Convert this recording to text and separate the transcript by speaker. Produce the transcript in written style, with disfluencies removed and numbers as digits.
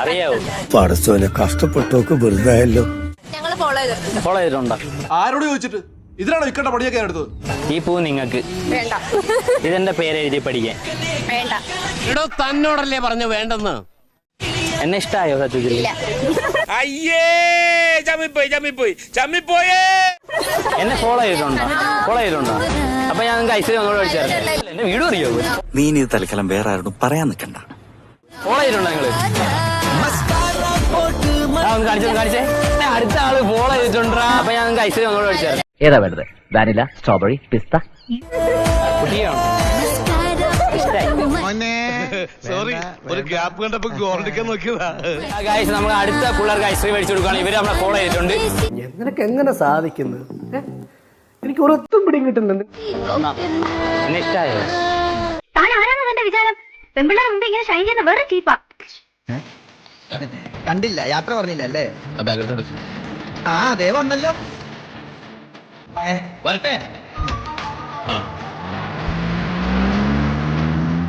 Speaker 1: അറിയാവോ?
Speaker 2: പടച്ചോനെ കഷ്ടപ്പെട്ടോക്ക് വെറുതായല്ലോ.
Speaker 1: ഞങ്ങള് ഫോളോ ചെയ്തിട്ടുണ്ടോ?
Speaker 3: ആരോട് ചോദിച്ചിട്ട്? ഇതിനാണോ ഇക്കണ്ട പണിയൊക്കെ എടുത്തത്?
Speaker 1: ഈ പൂ നിങ്ങക്ക്
Speaker 4: വേണ്ട
Speaker 1: ഇതെന്റെ പേര് എഴുതി പഠിക്കാൻ.
Speaker 4: വേണ്ട.
Speaker 5: എടോ തന്നോടല്ലേ പറഞ്ഞു വേണ്ടെന്ന്.
Speaker 1: എന്നെ ഇഷ്ടായോ സത്യത്തിൽ?
Speaker 5: അയ്യേ ചമ്മിപ്പോയേ.
Speaker 1: എന്നെ ഫോളോ ചെയ്തിട്ടുണ്ടോ? അപ്പൊ ഞാൻ നിങ്ങൾക്ക് ഐശ്വര്യം ഒന്നുകൂടെ വിളിച്ചായിരുന്നു. എന്നെ വീട് അറിയോ?
Speaker 6: നീ ഇനി ഇത് തൽക്കാലം വേറെ ആരോടും പറയാൻ നിൽക്കണ്ട.
Speaker 1: ഫോളോ ചെയ്തിട്ടുണ്ടോ നിങ്ങള്? ഒന്ന് കാണിച്ചേ. അടുത്ത ആള് ഫോളോ ചെയ്തിട്ടുണ്ടാ. അപ്പൊ ഞാൻ നിങ്ങൾക്ക് ഐശ്വര്യം ഒന്നുകൂടെ വിളിച്ചായിരുന്നു.
Speaker 7: ഏതാ വേണ്ടത്? വാനില, സ്ട്രോബെറി, പിസ്ത?
Speaker 1: കുട്ടിയാണോ?
Speaker 5: സോറി, ഒരു ഗ്യാപ്പ് കണ്ടപ്പോ ഗോൾഡിക്കാൻ നോക്കിയതാ.
Speaker 1: ഗൈസ്, നമ്മൾ അടുത്ത പിള്ളേർക്ക് ഐസ്ക്രീം മേടിച്ചു കൊടുക്കുകയാണ്. ഇവര് നമ്മളെ ഫോളോ ചെയ്തിട്ടുണ്ട്.
Speaker 8: നിനക്ക് എങ്ങനെ സാധിക്കുന്നത്? എനിക്ക് ഒരൊത്തും പിടിയും കിട്ടുന്നുണ്ട്.
Speaker 1: എന്നെ ഇഷ്ടായോ?
Speaker 4: താൻ ആരാണ് തന്റെ വിചാരം? പെൺപിള്ളേർ മുമ്പ് ഇങ്ങനെ ഷൈൻ ചെയ്യുന്ന വേറെ ചീപ്പാ.
Speaker 8: കണ്ടില്ല, യാത്ര പറഞ്ഞില്ല അല്ലേ? ആ, അതേ വന്നല്ലോ.